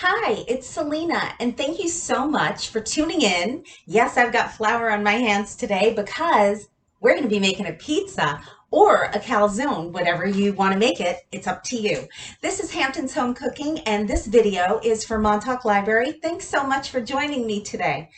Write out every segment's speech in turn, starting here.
Hi, it's Selena, and thank you so much for tuning in. Yes, I've got flour on my hands today because we're going to be making a pizza or a calzone, whatever you want to make it. It's up to you. This is Hampton's Home Cooking, and this video is for Montauk Library. Thanks so much for joining me today.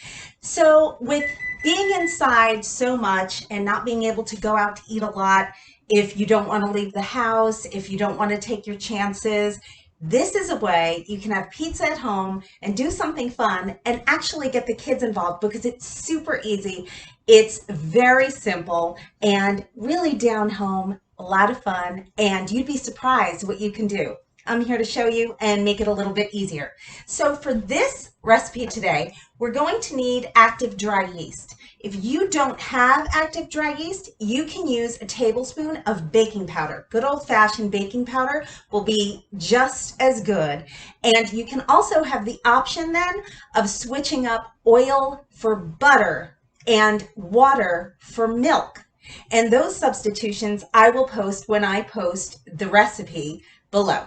So, with being inside so much and not being able to go out to eat a lot, if you don't want to leave the house, if you don't want to take your chances, this is a way you can have pizza at home and do something fun and actually get the kids involved because it's super easy. It's very simple and really down home, a lot of fun, and you'd be surprised what you can do. I'm here to show you and make it a little bit easier. So for this recipe today, we're going to need active dry yeast. If you don't have active dry yeast, you can use a tablespoon of baking powder. Good old-fashioned baking powder will be just as good. And you can also have the option then of switching up oil for butter and water for milk. And those substitutions I will post when I post the recipe below.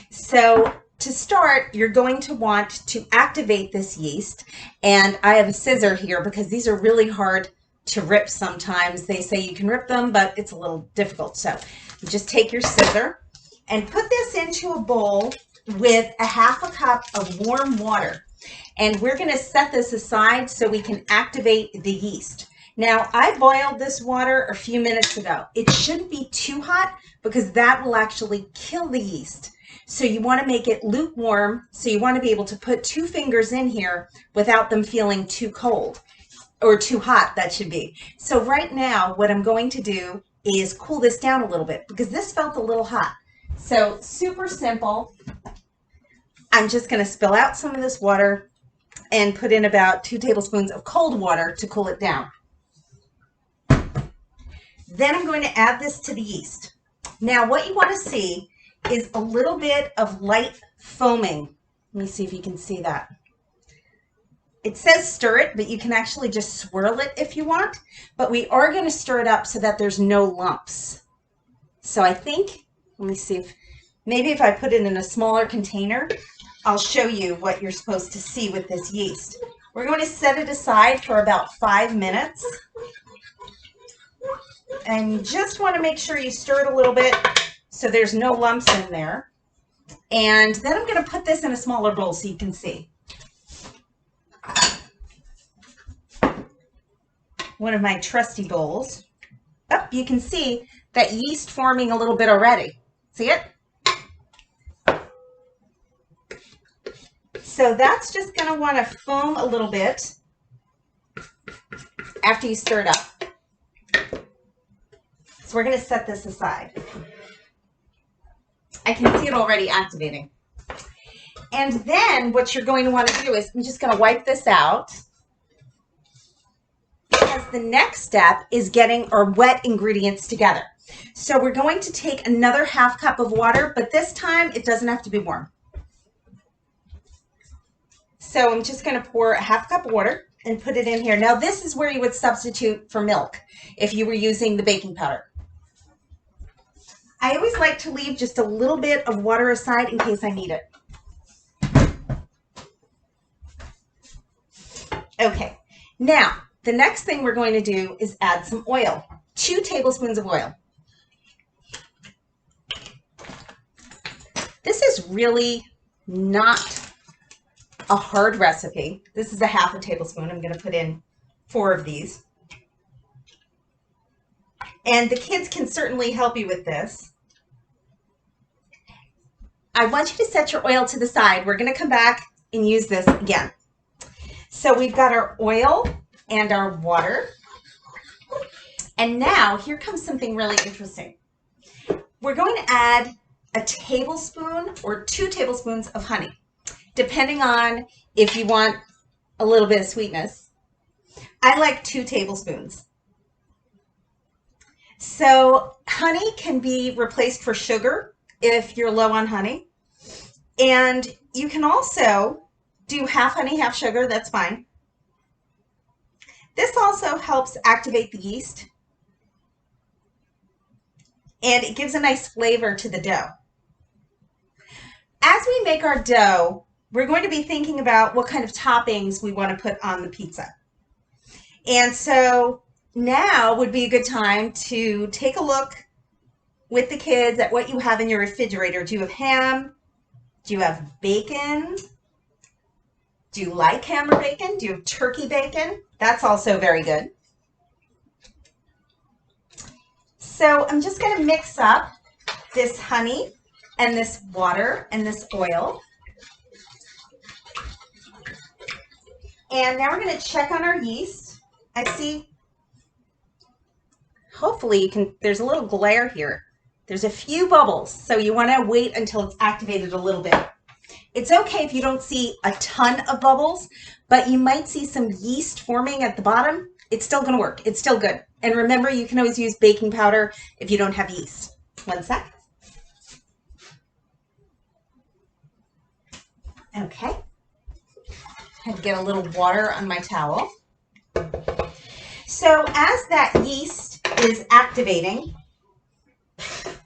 So to start, you're going to want to activate this yeast. And I have a scissor here because these are really hard to rip sometimes. They say you can rip them, but it's a little difficult. So you just take your scissor and put this into a bowl with a half a cup of warm water. And we're going to set this aside so we can activate the yeast. Now, I boiled this water a few minutes ago. It shouldn't be too hot because that will actually kill the yeast. So you want to make it lukewarm. So you want to be able to put 2 fingers in here without them feeling too cold or too hot, that should be. So right now, what I'm going to do is cool this down a little bit because this felt a little hot. So super simple. I'm just going to spill out some of this water and put in about 2 tablespoons of cold water to cool it down. Then I'm going to add this to the yeast. Now what you want to see is a little bit of light foaming. Let me see if you can see that. It says stir it, but you can actually just swirl it if you want. But we are going to stir it up so that there's no lumps. So I think, let me see if, maybe if I put it in a smaller container, I'll show you what you're supposed to see with this yeast. We're going to set it aside for about 5 minutes. And you just want to make sure you stir it a little bit so there's no lumps in there. And then I'm going to put this in a smaller bowl so you can see. One of my trusty bowls. Oh, you can see that yeast forming a little bit already. See it? So that's just going to want to foam a little bit after you stir it up. So we're going to set this aside. I can see it already activating. And then what you're going to want to do is I'm just going to wipe this out because the next step is getting our wet ingredients together. So we're going to take another half cup of water, but this time it doesn't have to be warm. So I'm just going to pour a half cup of water and put it in here. Now this is where you would substitute for milk if you were using the baking powder. I always like to leave just a little bit of water aside in case I need it. Okay, now the next thing we're going to do is add some oil, 2 tablespoons of oil. This is really not a hard recipe. This is a half a tablespoon. I'm going to put in 4 of these. And the kids can certainly help you with this. I want you to set your oil to the side. We're going to come back and use this again. So we've got our oil and our water. And now here comes something really interesting. We're going to add a tablespoon or 2 tablespoons of honey, depending on if you want a little bit of sweetness. I like 2 tablespoons. So honey can be replaced for sugar if you're low on honey. And you can also do half honey, half sugar, that's fine. This also helps activate the yeast. And it gives a nice flavor to the dough. As we make our dough, we're going to be thinking about what kind of toppings we want to put on the pizza. And so now would be a good time to take a look with the kids at what you have in your refrigerator. Do you have ham? Do you have bacon? Do you like ham or bacon? Do you have turkey bacon? That's also very good. So I'm just going to mix up this honey and this water and this oil. And now we're going to check on our yeast. I see, hopefully you can, there's a little glare here. There's a few bubbles, so you want to wait until it's activated a little bit. It's okay if you don't see a ton of bubbles, but you might see some yeast forming at the bottom. It's still going to work. It's still good. And remember, you can always use baking powder if you don't have yeast. One sec. Okay. I had to get a little water on my towel. So as that yeast is activating,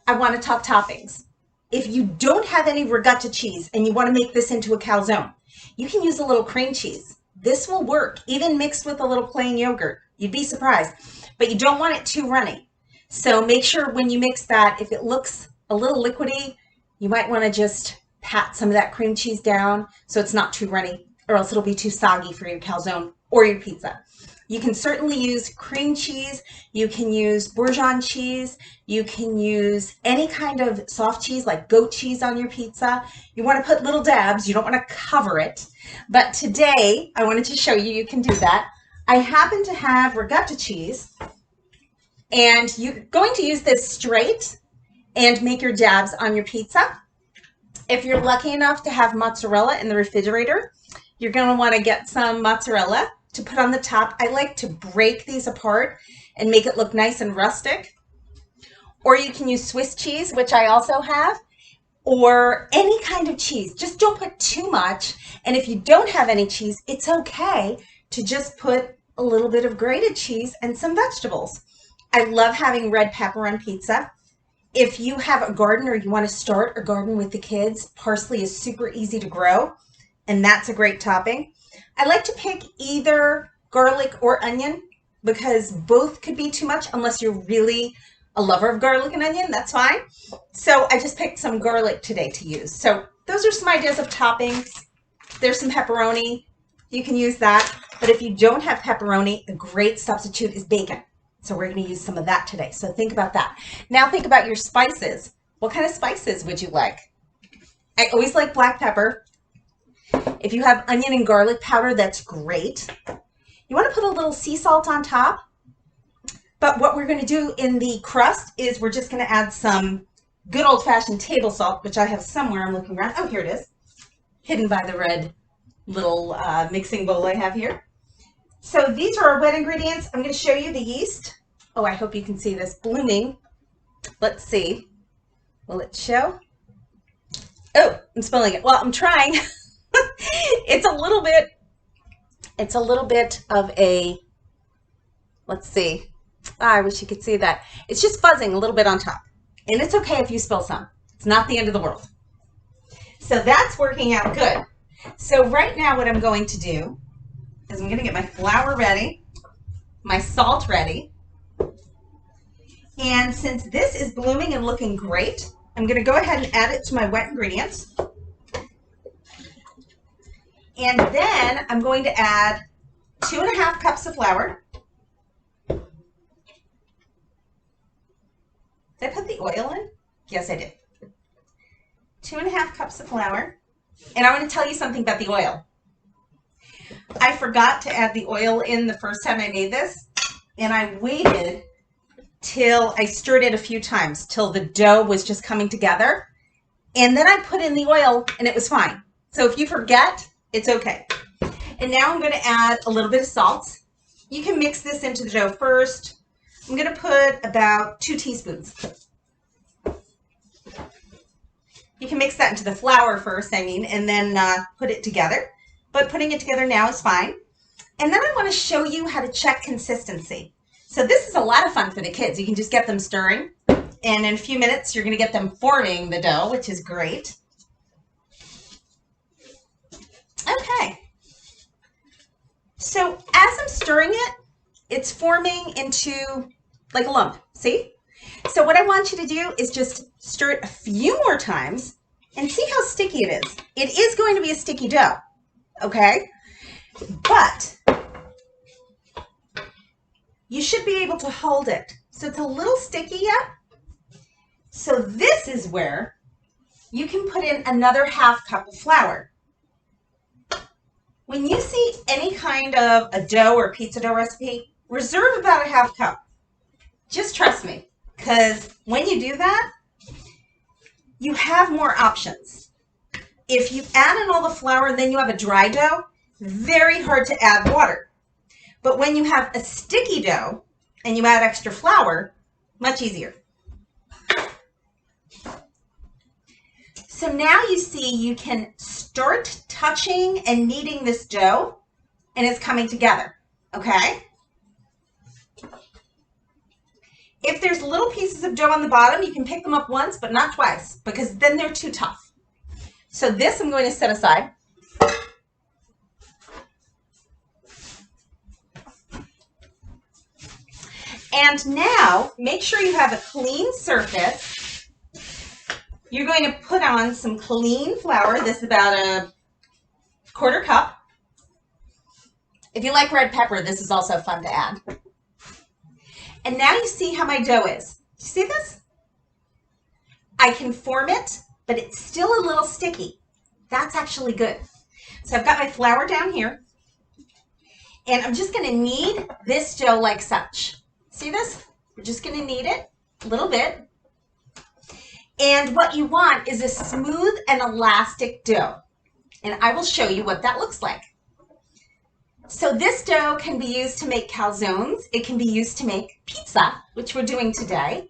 I want to talk toppings. If you don't have any ricotta cheese and you want to make this into a calzone, you can use a little cream cheese. This will work, even mixed with a little plain yogurt. You'd be surprised, but you don't want it too runny. So make sure when you mix that, if it looks a little liquidy, you might want to just pat some of that cream cheese down so it's not too runny, or else it'll be too soggy for your calzone or your pizza. You can certainly use cream cheese. You can use Bourgogne cheese. You can use any kind of soft cheese like goat cheese on your pizza. You want to put little dabs. You don't want to cover it. But today, I wanted to show you, you can do that. I happen to have ricotta cheese, and you're going to use this straight and make your dabs on your pizza. If you're lucky enough to have mozzarella in the refrigerator, you're going to want to get some mozzarella to put on the top. I like to break these apart and make it look nice and rustic. Or you can use Swiss cheese, which I also have, or any kind of cheese. Just don't put too much. And if you don't have any cheese, it's okay to just put a little bit of grated cheese and some vegetables. I love having red pepper on pizza. If you have a garden or you want to start a garden with the kids, parsley is super easy to grow, and that's a great topping. I like to pick either garlic or onion because both could be too much unless you're really a lover of garlic and onion. That's fine. So I just picked some garlic today to use. So those are some ideas of toppings. There's some pepperoni. You can use that. But if you don't have pepperoni, a great substitute is bacon. So we're going to use some of that today. So think about that. Now think about your spices. What kind of spices would you like? I always like black pepper. If you have onion and garlic powder, that's great. You want to put a little sea salt on top. But what we're going to do in the crust is we're just going to add some good old-fashioned table salt, which I have somewhere. I'm looking around. Oh, here it is. Hidden by the red little mixing bowl I have here. So these are our wet ingredients. I'm going to show you the yeast. Oh, I hope you can see this blooming. Let's see. Will it show? Oh, I'm spilling it. Well, I'm trying. It's a little bit of a, let's see. I wish you could see that. It's just fuzzing a little bit on top. And it's okay if you spill some. It's not the end of the world. So that's working out good. So right now what I'm going to do is I'm going to get my flour ready, my salt ready. And since this is blooming and looking great, I'm going to go ahead and add it to my wet ingredients. And then I'm going to add 2½ cups of flour. Did I put the oil in? Yes, I did. 2½ cups of flour. And I want to tell you something about the oil. I forgot to add the oil in the first time I made this, and I waited till I stirred it a few times, till the dough was just coming together. And then I put in the oil, and it was fine. So if you forget, it's okay. And now I'm going to add a little bit of salt. You can mix this into the dough first. I'm going to put about 2 teaspoons. You can mix that into the flour first, and then put it together. But putting it together now is fine. And then I want to show you how to check consistency. So this is a lot of fun for the kids. You can just get them stirring. And in a few minutes, you're going to get them forming the dough, which is great. it's forming into like a lump, see? So what I want you to do is just stir it a few more times and see how sticky it is. It is going to be a sticky dough, okay? But you should be able to hold it. So it's a little sticky yet. So this is where you can put in another half cup of flour. When you see any kind of a dough or pizza dough recipe, reserve about a half cup. Just trust me, because when you do that, you have more options. If you add in all the flour and then you have a dry dough, very hard to add water. But when you have a sticky dough and you add extra flour, much easier. So now you see you can start touching and kneading this dough and it's coming together, okay? If there's little pieces of dough on the bottom, you can pick them up once, but not twice, because then they're too tough. So this I'm going to set aside. And now, make sure you have a clean surface. You're going to put on some clean flour. This is about a quarter cup. If you like red pepper, this is also fun to add. And now you see how my dough is. Do you see this? I can form it, but it's still a little sticky. That's actually good. So I've got my flour down here, and I'm just going to knead this dough like such. See this? We're just going to knead it a little bit. And what you want is a smooth and elastic dough. And I will show you what that looks like. So this dough can be used to make calzones. It can be used to make pizza, which we're doing today.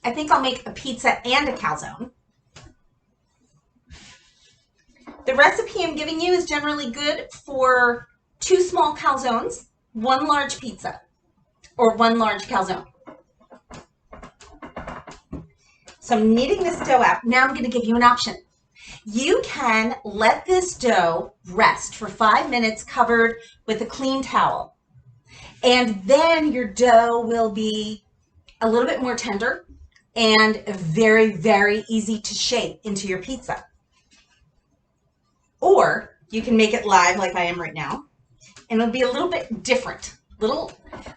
I think I'll make a pizza and a calzone. The recipe I'm giving you is generally good for 2 small calzones, 1 large pizza, or 1 large calzone. So I'm kneading this dough out. Now I'm going to give you an option. You can let this dough rest for 5 minutes covered with a clean towel. And then your dough will be a little bit more tender and very, very easy to shape into your pizza. Or you can make it live like I am right now, and it'll be a little bit different, little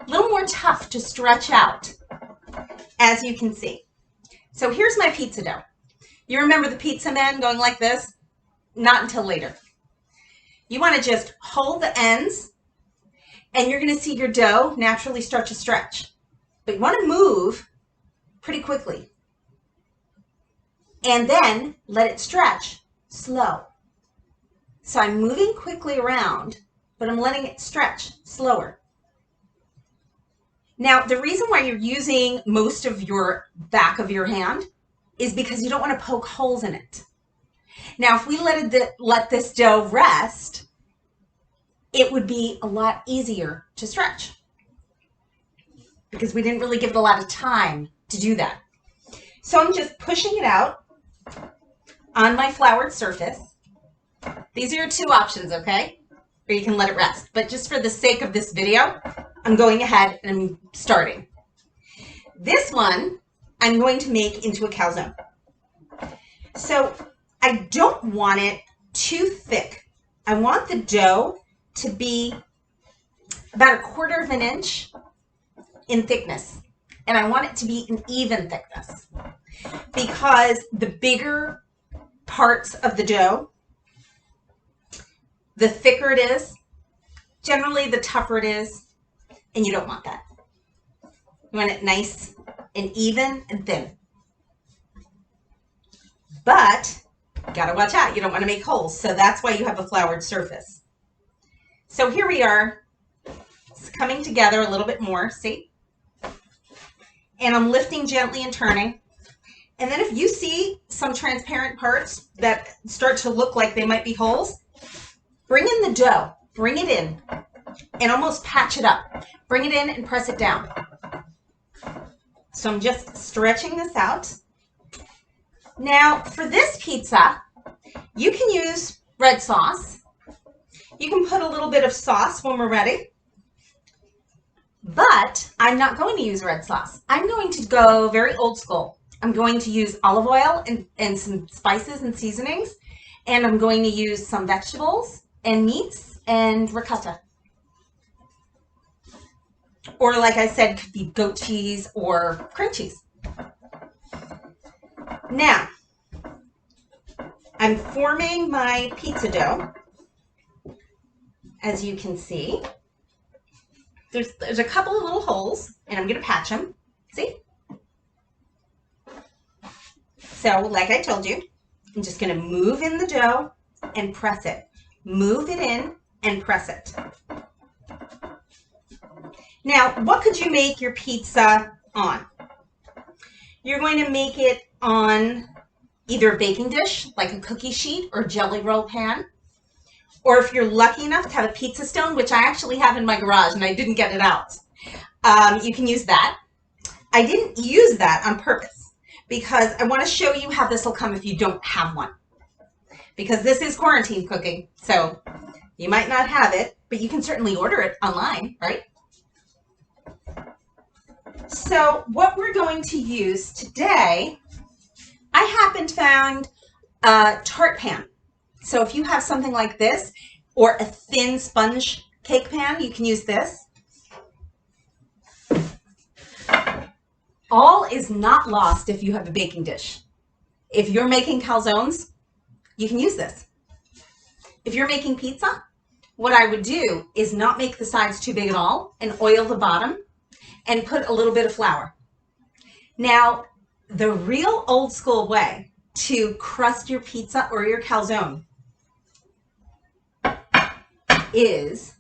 more tough to stretch out, as you can see. So here's my pizza dough. You remember the pizza men going like this? Not until later. You want to just hold the ends, and you're going to see your dough naturally start to stretch. But you want to move pretty quickly. And then let it stretch slow. So I'm moving quickly around, but I'm letting it stretch slower. Now, the reason why you're using most of your back of your hand is because you don't want to poke holes in it. Now, if we let this dough rest, it would be a lot easier to stretch because we didn't really give it a lot of time to do that. So I'm just pushing it out on my floured surface. These are your 2 options, okay? Or you can let it rest. But just for the sake of this video, I'm going ahead and I'm starting. This one, I'm going to make into a calzone. So I don't want it too thick. I want the dough to be about 1/4 of an inch in thickness. And I want it to be an even thickness. Because the bigger parts of the dough, the thicker it is, generally the tougher it is, and you don't want that. You want it nice and even and thin. But you gotta watch out, you don't want to make holes, so that's why you have a floured surface. So here we are, it's coming together a little bit more, see? And I'm lifting gently and turning. And then if you see some transparent parts that start to look like they might be holes, bring in the dough, bring it in, and almost patch it up. Bring it in and press it down. So I'm just stretching this out. Now, for this pizza, you can use red sauce. You can put a little bit of sauce when we're ready, but I'm not going to use red sauce. I'm going to go very old school. I'm going to use olive oil and some spices and seasonings, and I'm going to use some vegetables and meats and ricotta. Or like I said, could be goat cheese or cream cheese. Now, I'm forming my pizza dough. As you can see, there's a couple of little holes, and I'm going to patch them. See? So, like I told you, I'm just going to move in the dough and press it. Move it in and press it. Now, what could you make your pizza on? You're going to make it on either a baking dish, like a cookie sheet or jelly roll pan. Or if you're lucky enough to have a pizza stone, which I actually have in my garage and I didn't get it out, you can use that. I didn't use that on purpose because I want to show you how this will come if you don't have one. Because this is quarantine cooking, so you might not have it, but you can certainly order it online, right? So what we're going to use today, I happened to find a tart pan. So if you have something like this or a thin sponge cake pan, you can use this. All is not lost if you have a baking dish. If you're making calzones, you can use this. If you're making pizza, what I would do is not make the sides too big at all and oil the bottom and put a little bit of flour. Now, the real old school way to crust your pizza or your calzone is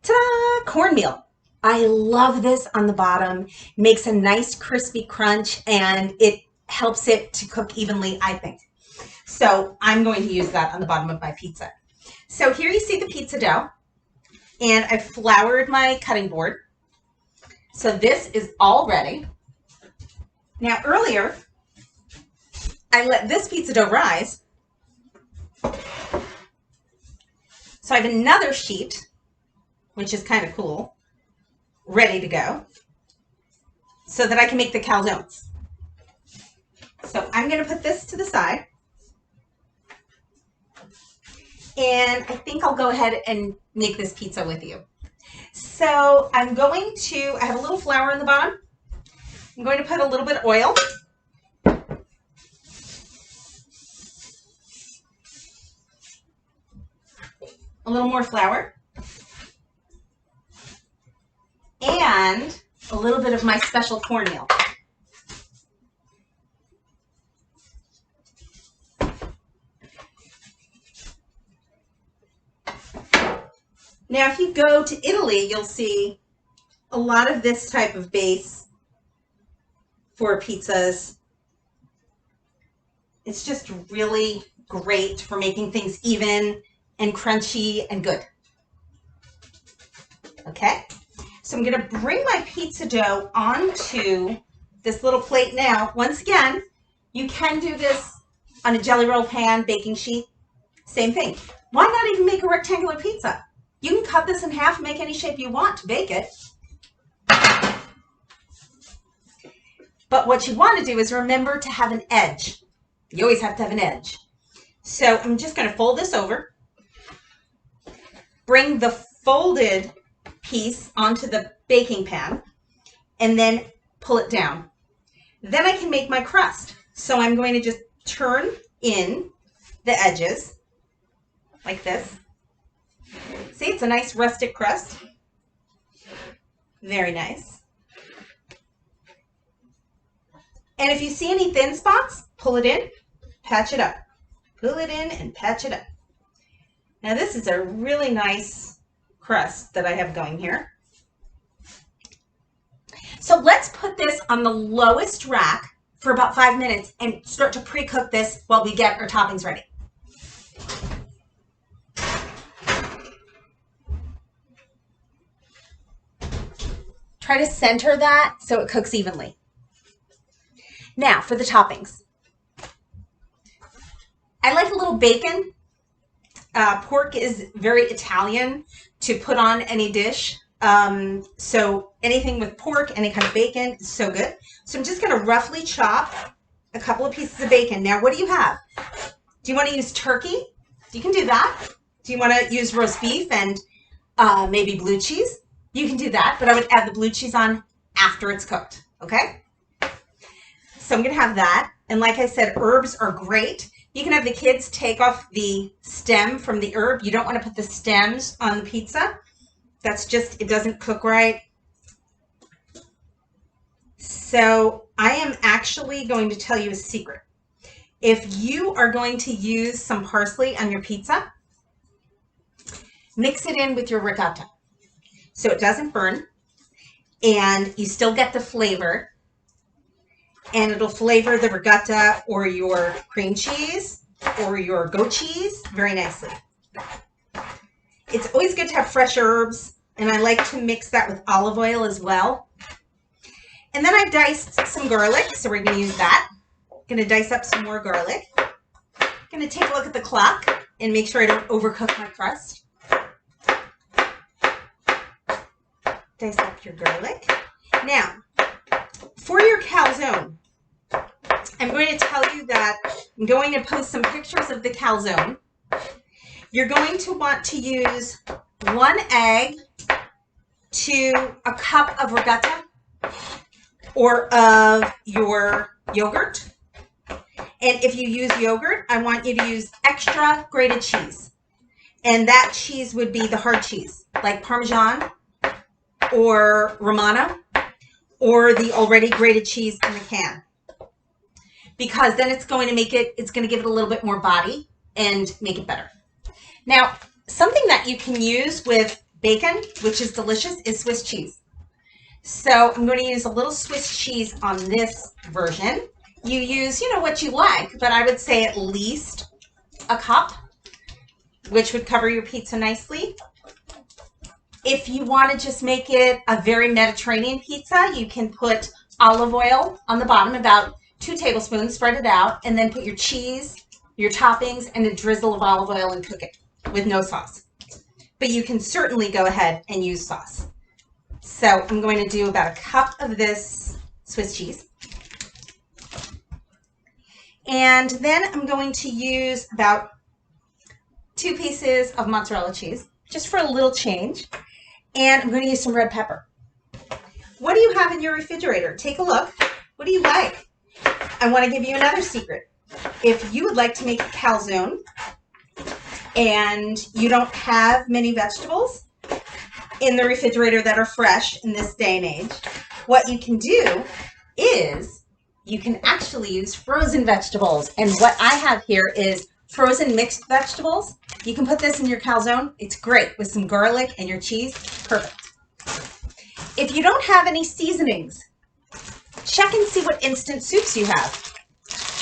ta-da, cornmeal. I love this on the bottom. Makes a nice crispy crunch and it helps it to cook evenly, I think. So I'm going to use that on the bottom of my pizza. So here you see the pizza dough and I floured my cutting board. So this is all ready. Now earlier, I let this pizza dough rise. So I have another sheet, which is kind of cool, ready to go, so that I can make the calzones. So I'm going to put this to the side. And I think I'll go ahead and make this pizza with you. So I have a little flour in the bottom. I'm going to put a little bit of oil. A little more flour. And a little bit of my special cornmeal. Now, if you go to Italy, you'll see a lot of this type of base for pizzas. It's just really great for making things even and crunchy and good. Okay, so I'm going to bring my pizza dough onto this little plate now. Once again, you can do this on a jelly roll pan, baking sheet, same thing. Why not even make a rectangular pizza? You can cut this in half, make any shape you want to bake it. But what you want to do is remember to have an edge. You always have to have an edge. So I'm just going to fold this over. Bring the folded piece onto the baking pan and then pull it down. Then I can make my crust. So I'm going to just turn in the edges like this. See, it's a nice rustic crust. Very nice. And if you see any thin spots, pull it in, patch it up. Pull it in and patch it up. Now this is a really nice crust that I have going here. So let's put this on the lowest rack for about 5 minutes and start to pre-cook this while we get our toppings ready. Try to center that so it cooks evenly. Now for the toppings. I like a little bacon. Pork is very Italian to put on any dish. So anything with pork, any kind of bacon is so good. So I'm just going to roughly chop a couple of pieces of bacon. Now, what do you have? Do you want to use turkey? You can do that. Do you want to use roast beef and maybe blue cheese? You can do that, but I would add the blue cheese on after it's cooked, okay? So I'm going to have that. And like I said, herbs are great. You can have the kids take off the stem from the herb. You don't want to put the stems on the pizza. That's just, it doesn't cook right. So I am actually going to tell you a secret. If you are going to use some parsley on your pizza, mix it in with your ricotta so it doesn't burn and you still get the flavor, and it'll flavor the ricotta or your cream cheese or your goat cheese very nicely. It's always good to have fresh herbs, and I like to mix that with olive oil as well. And then I diced some garlic, so we're going to use that. Going to dice up some more garlic. Going to take a look at the clock and make sure I don't overcook my crust. Dice up your garlic. Now, for your calzone, I'm going to tell you that I'm going to post some pictures of the calzone. You're going to want to use 1 egg to a cup of ricotta or of your yogurt. And if you use yogurt, I want you to use extra grated cheese. And that cheese would be the hard cheese, like Parmesan or Romano, or the already grated cheese in the can. Because then it's going to make it, it's going to give it a little bit more body and make it better. Now, something that you can use with bacon, which is delicious, is Swiss cheese. So I'm going to use a little Swiss cheese on this version. You use, you know, what you like, but I would say at least a cup, which would cover your pizza nicely. If you want to just make it a very Mediterranean pizza, you can put olive oil on the bottom, about 2 tablespoons, spread it out, and then put your cheese, your toppings, and a drizzle of olive oil and cook it with no sauce. But you can certainly go ahead and use sauce. So I'm going to do about a cup of this Swiss cheese. And then I'm going to use about 2 pieces of mozzarella cheese, just for a little change. And I'm going to use some red pepper. What do you have in your refrigerator? Take a look. What do you like? I want to give you another secret. If you would like to make a calzone and you don't have many vegetables in the refrigerator that are fresh in this day and age, what you can do is you can actually use frozen vegetables. And what I have here is frozen mixed vegetables. You can put this in your calzone. It's great with some garlic and your cheese. Perfect. If you don't have any seasonings, check and see what instant soups you have.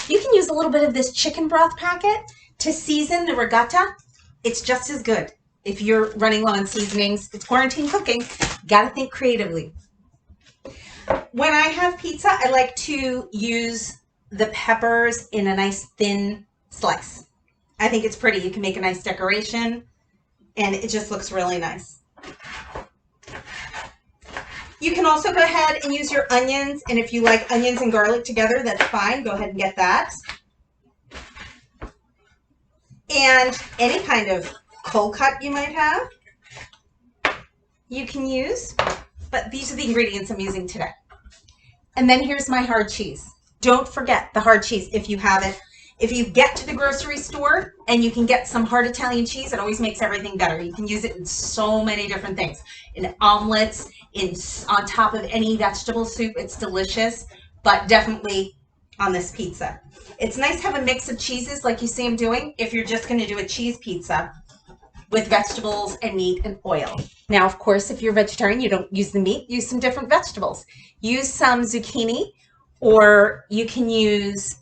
You can use a little bit of this chicken broth packet to season the ricotta. It's just as good. If you're running low on seasonings, it's quarantine cooking. Got to think creatively. When I have pizza, I like to use the peppers in a nice thin slice. I think it's pretty. You can make a nice decoration, and it just looks really nice. You can also go ahead and use your onions, and if you like onions and garlic together, that's fine. Go ahead and get that. And any kind of cold cut you might have, you can use, but these are the ingredients I'm using today. And then here's my hard cheese. Don't forget the hard cheese if you have it. If you get to the grocery store and you can get some hard Italian cheese, it always makes everything better. You can use it in so many different things. In omelets, on top of any vegetable soup, it's delicious, but definitely on this pizza. It's nice to have a mix of cheeses like you see I'm doing if you're just going to do a cheese pizza with vegetables and meat and oil. Now, of course, if you're vegetarian, you don't use the meat, use some different vegetables. Use some zucchini, or you can use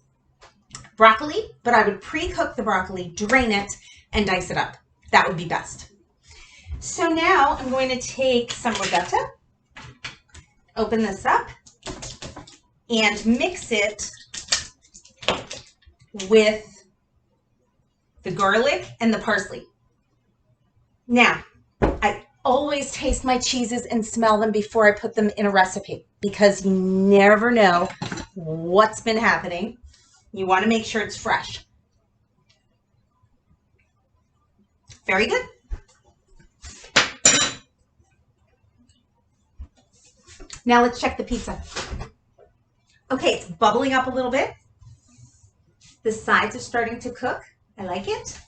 broccoli, but I would pre-cook the broccoli, drain it, and dice it up. That would be best. So now I'm going to take some ricotta, open this up, and mix it with the garlic and the parsley. Now, I always taste my cheeses and smell them before I put them in a recipe because you never know what's been happening. You want to make sure it's fresh. Very good. Now let's check the pizza. Okay, it's bubbling up a little bit. The sides are starting to cook. I like it.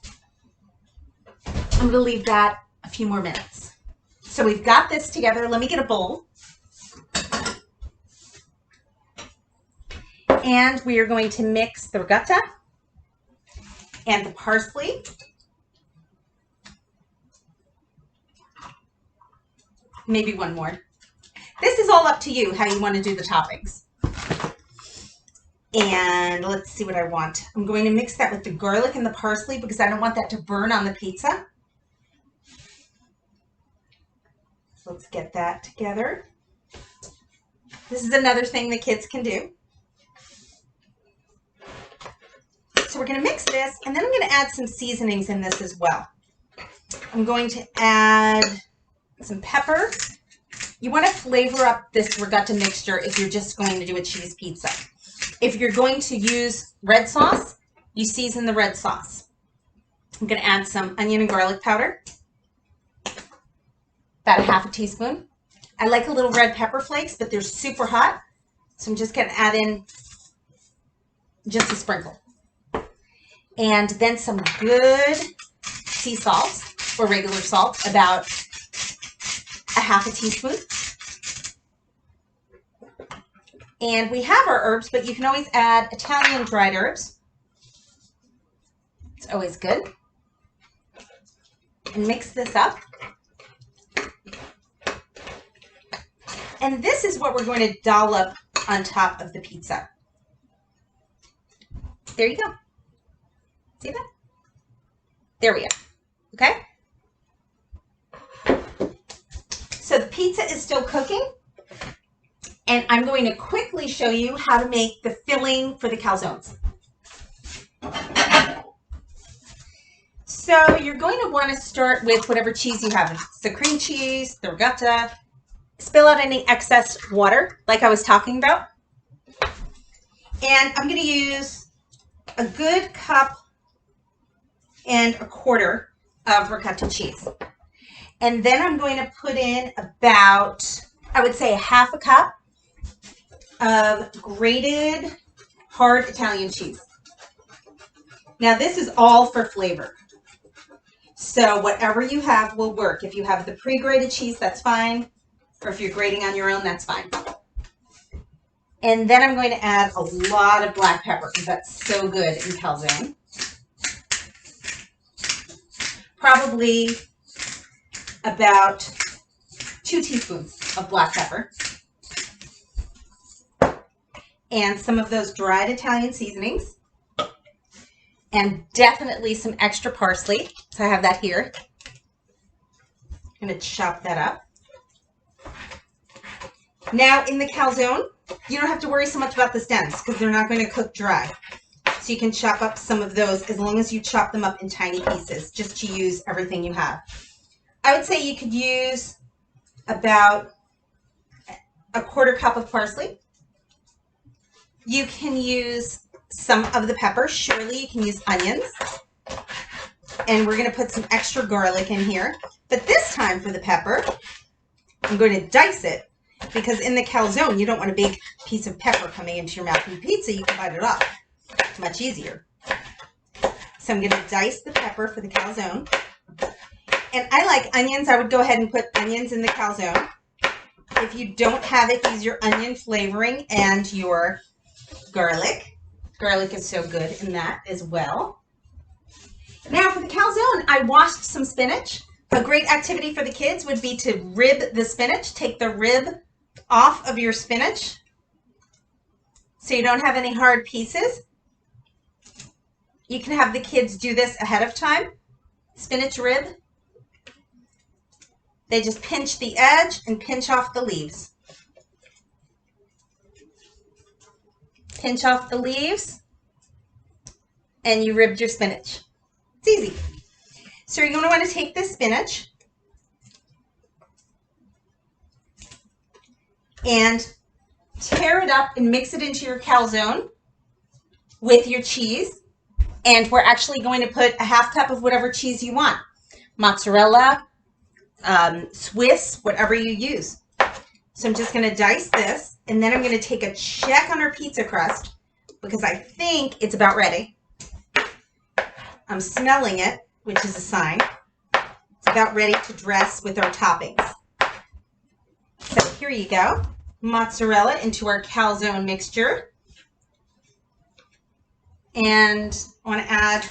I'm going to leave that a few more minutes. So we've got this together. Let me get a bowl. And we are going to mix the ricotta and the parsley. Maybe one more. This is all up to you how you want to do the toppings. And let's see what I want. I'm going to mix that with the garlic and the parsley because I don't want that to burn on the pizza. So let's get that together. This is another thing the kids can do. So we're going to mix this, and then I'm going to add some seasonings in this as well. I'm going to add some pepper. You want to flavor up this ricotta mixture if you're just going to do a cheese pizza. If you're going to use red sauce, you season the red sauce. I'm going to add some onion and garlic powder, about a half a teaspoon. I like a little red pepper flakes, but they're super hot, so I'm just going to add in just a sprinkle. And then some good sea salt or regular salt, about a half a teaspoon. And we have our herbs, but you can always add Italian dried herbs. It's always good. And mix this up. And this is what we're going to dollop on top of the pizza. There you go. See that? There we go. Okay? So the pizza is still cooking. And I'm going to quickly show you how to make the filling for the calzones. So you're going to want to start with whatever cheese you have. If it's the cream cheese, the ricotta. Spill out any excess water, like I was talking about. And I'm going to use a good cup and a quarter of ricotta cheese. And then I'm going to put in about, I would say, a half a cup of grated hard Italian cheese. Now this is all for flavor. So whatever you have will work. If you have the pre-grated cheese, that's fine. Or if you're grating on your own, that's fine. And then I'm going to add a lot of black pepper because that's so good in calzone. Probably about 2 teaspoons of black pepper. And some of those dried Italian seasonings. And definitely some extra parsley. So I have that here. I'm going to chop that up. Now in the calzone, you don't have to worry so much about the stems because they're not going to cook dry. So you can chop up some of those as long as you chop them up in tiny pieces just to use everything you have. I would say you could use about a quarter cup of parsley. You can use some of the pepper. Surely you can use onions. And we're going to put some extra garlic in here. But this time for the pepper, I'm going to dice it because in the calzone, you don't want a big piece of pepper coming into your mouth. In pizza, you can bite it off. It's much easier. So I'm going to dice the pepper for the calzone. And I like onions. I would go ahead and put onions in the calzone. If you don't have it, use your onion flavoring and your garlic. Garlic is so good in that as well. Now for the calzone, I washed some spinach. A great activity for the kids would be to rib the spinach. Take the rib off of your spinach so you don't have any hard pieces. You can have the kids do this ahead of time. Spinach rib. They just pinch the edge and pinch off the leaves. Pinch off the leaves and you ribbed your spinach. It's easy. So you're going to want to take this spinach and tear it up and mix it into your calzone with your cheese. And we're actually going to put a half cup of whatever cheese you want. Mozzarella, Swiss, whatever you use. So I'm just going to dice this, and then I'm going to take a check on our pizza crust because I think it's about ready. I'm smelling it, which is a sign. It's about ready to dress with our toppings. So here you go. Mozzarella into our calzone mixture. And I want to add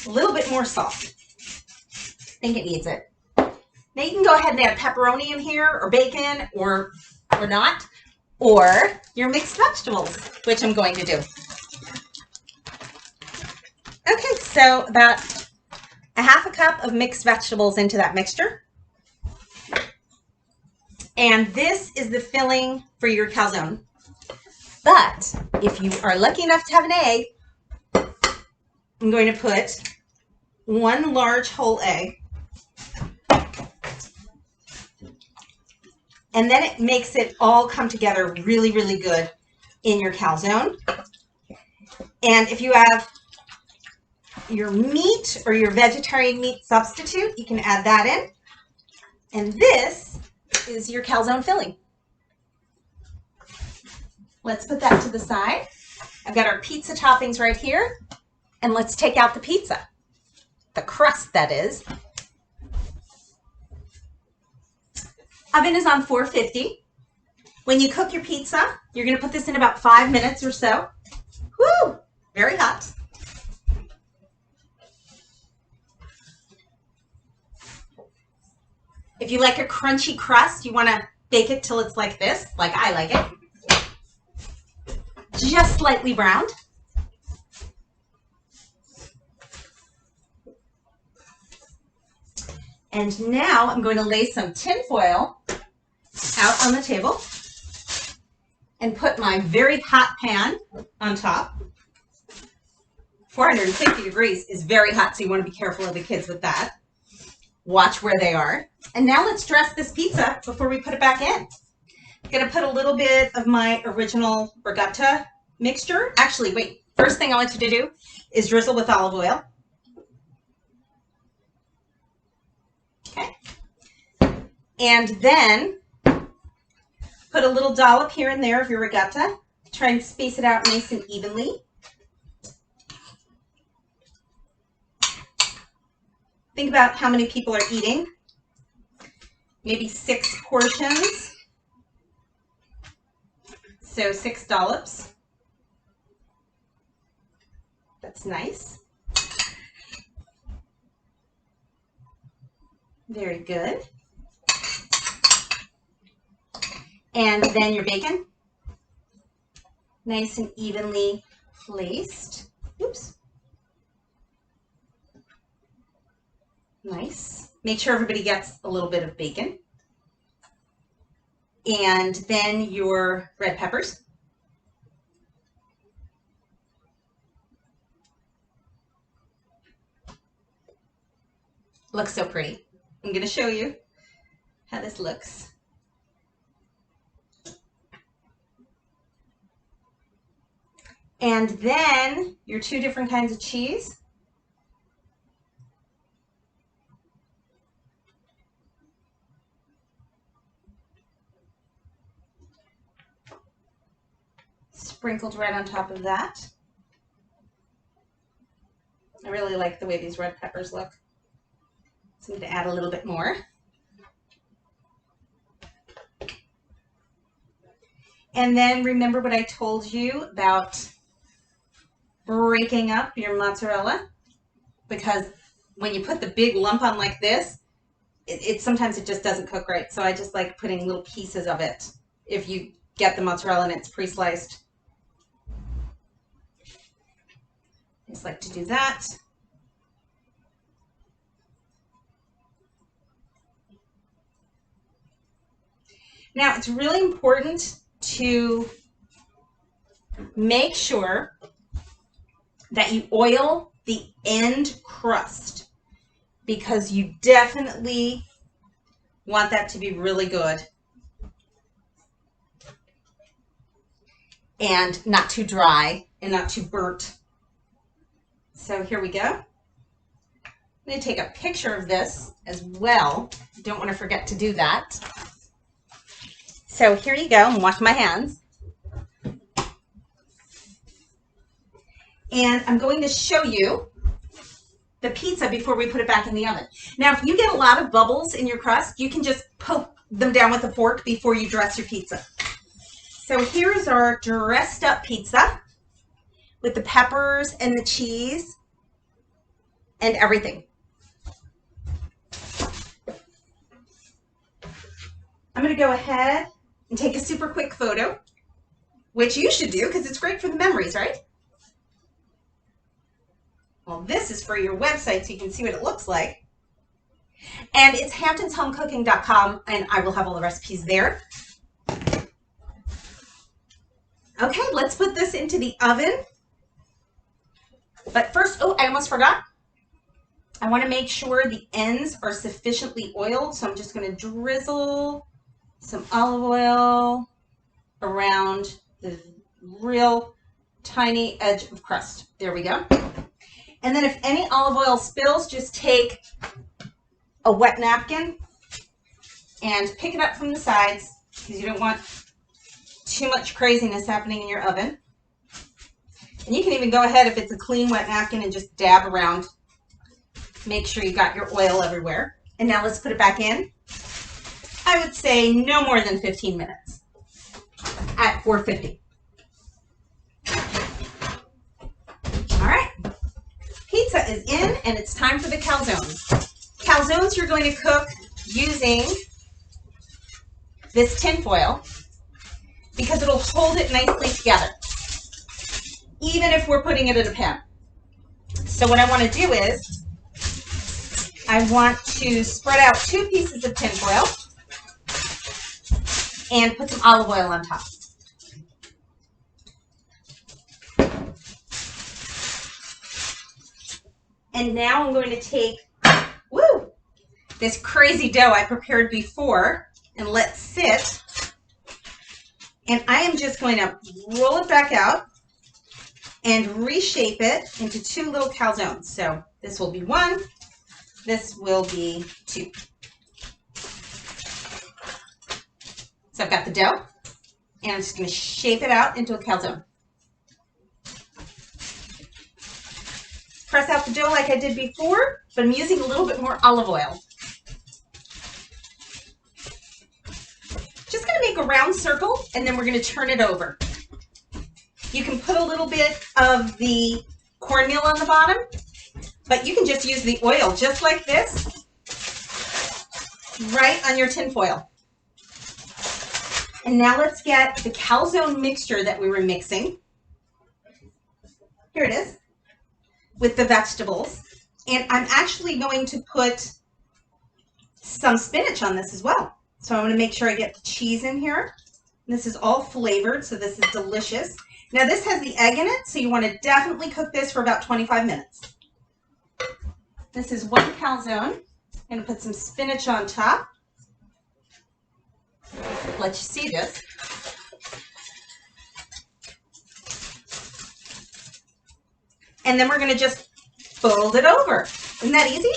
a little bit more salt. I think it needs it. Now you can go ahead and add pepperoni in here, or bacon, or not, or your mixed vegetables, which I'm going to do. Okay, so about a half a cup of mixed vegetables into that mixture. And this is the filling for your calzone. But if you are lucky enough to have an egg, I'm going to put one large whole egg. And then it makes it all come together really, really good in your calzone. And if you have your meat or your vegetarian meat substitute, you can add that in. And this is your calzone filling. Let's put that to the side. I've got our pizza toppings right here. And let's take out the pizza. The crust, that is. Oven is on 450. When you cook your pizza, you're going to put this in about 5 minutes or so. Woo! Very hot. If you like a crunchy crust, you want to bake it till it's like this, like I like it. Just slightly browned. And now I'm going to lay some tin foil out on the table and put my very hot pan on top. 450 degrees is very hot, so you want to be careful of the kids with that. Watch where they are. And now let's dress this pizza before we put it back in. I'm going to put a little bit of my original ricotta mixture. Actually, wait. First thing I want you to do is drizzle with olive oil. Okay. And then put a little dollop here and there of your ricotta. Try and space it out nice and evenly. Think about how many people are eating. Maybe 6 portions. So 6 dollops. That's nice. Very good. And then your bacon. Nice and evenly placed. Oops. Nice. Make sure everybody gets a little bit of bacon. And then your red peppers. Looks so pretty. I'm going to show you how this looks. And then your 2 different kinds of cheese. Sprinkled right on top of that. I really like the way these red peppers look. So I'm going to add a little bit more. And then remember what I told you about breaking up your mozzarella, because when you put the big lump on like this, sometimes it just doesn't cook right. So I just like putting little pieces of it. If you get the mozzarella and it's pre-sliced, I just like to do that. Now, it's really important to make sure that you oil the end crust, because you definitely want that to be really good. and not too dry and not too burnt. So here we go. I'm going to take a picture of this as well. Don't want to forget to do that. So here you go. I'm washing my hands. And I'm going to show you the pizza before we put it back in the oven. Now, if you get a lot of bubbles in your crust, you can just poke them down with a fork before you dress your pizza. So here's our dressed up pizza with the peppers and the cheese and everything. I'm going to go ahead and take a super quick photo, which you should do because it's great for the memories, right? Well, this is for your website so you can see what it looks like. And it's hamptonshomecooking.com, and I will have all the recipes there. Okay, let's put this into the oven. But first, oh, I almost forgot. I want to make sure the ends are sufficiently oiled, so I'm just going to drizzle some olive oil around the real tiny edge of crust. There we go. And then if any olive oil spills, just take a wet napkin and pick it up from the sides because you don't want too much craziness happening in your oven. And you can even go ahead if it's a clean wet napkin and just dab around. Make sure you got your oil everywhere. And now let's put it back in. I would say no more than 15 minutes at 450. All right. Pizza is in, and it's time for the calzones. Calzones you're going to cook using this tin foil because it'll hold it nicely together, even if we're putting it in a pan. So what I want to do is I want to spread out 2 pieces of tin foil and put some olive oil on top. And now I'm going to take, this crazy dough I prepared before and let sit. And I am just going to roll it back out and reshape it into 2 little calzones. So this will be 1, this will be 2. So I've got the dough, and I'm just going to shape it out into a calzone. Press out the dough like I did before, but I'm using a little bit more olive oil. Just going to make a round circle, and then we're going to turn it over. You can put a little bit of the cornmeal on the bottom, but you can just use the oil just like this, right on your tin foil. And now let's get the calzone mixture that we were mixing. Here it is, with the vegetables. And I'm actually going to put some spinach on this as well. So I want to make sure I get the cheese in here. This is all flavored, so this is delicious. Now this has the egg in it, so you want to definitely cook this for about 25 minutes. This is 1 calzone. I'm going to put some spinach on top. Let you see this. And then we're going to just fold it over. Isn't that easy?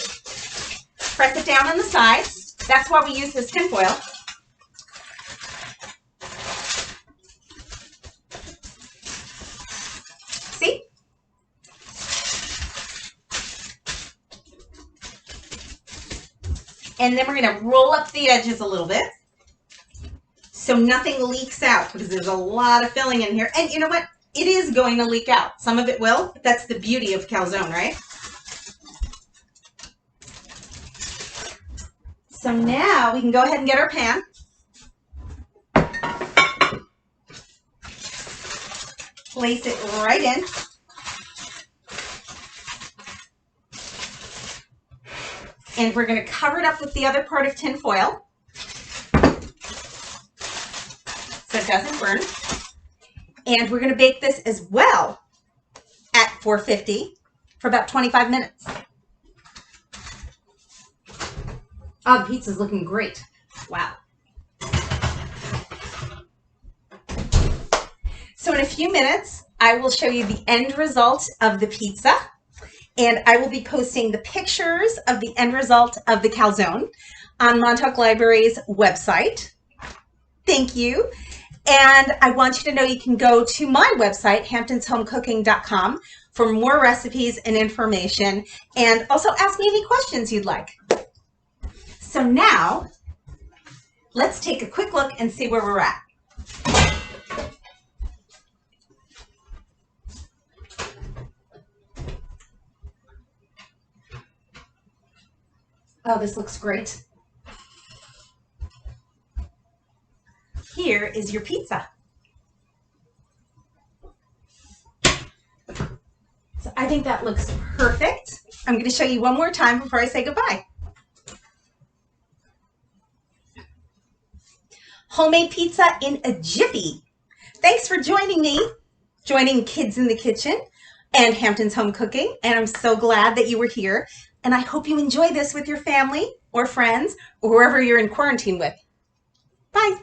Press it down on the sides. That's why we use this tin foil. See? And then we're going to roll up the edges a little bit so nothing leaks out because there's a lot of filling in here. And you know what? It is going to leak out. Some of it will, but that's the beauty of calzone, right? So now we can go ahead and get our pan. Place it right in. And we're going to cover it up with the other part of tin foil so it doesn't burn. And we're going to bake this as well at 450 for about 25 minutes. Oh, the pizza's looking great. Wow. So in a few minutes, I will show you the end result of the pizza, and I will be posting the pictures of the end result of the calzone on Montauk Library's website. Thank you. And I want you to know you can go to my website, hamptonshomecooking.com, for more recipes and information, and also ask me any questions you'd like. So now, let's take a quick look and see where we're at. Oh, this looks great. Here is your pizza. So I think that looks perfect. I'm going to show you one more time before I say goodbye. Homemade pizza in a jiffy. Thanks for joining me, joining Kids in the Kitchen and Hampton's Home Cooking. And I'm so glad that you were here. And I hope you enjoy this with your family or friends or whoever you're in quarantine with. Bye.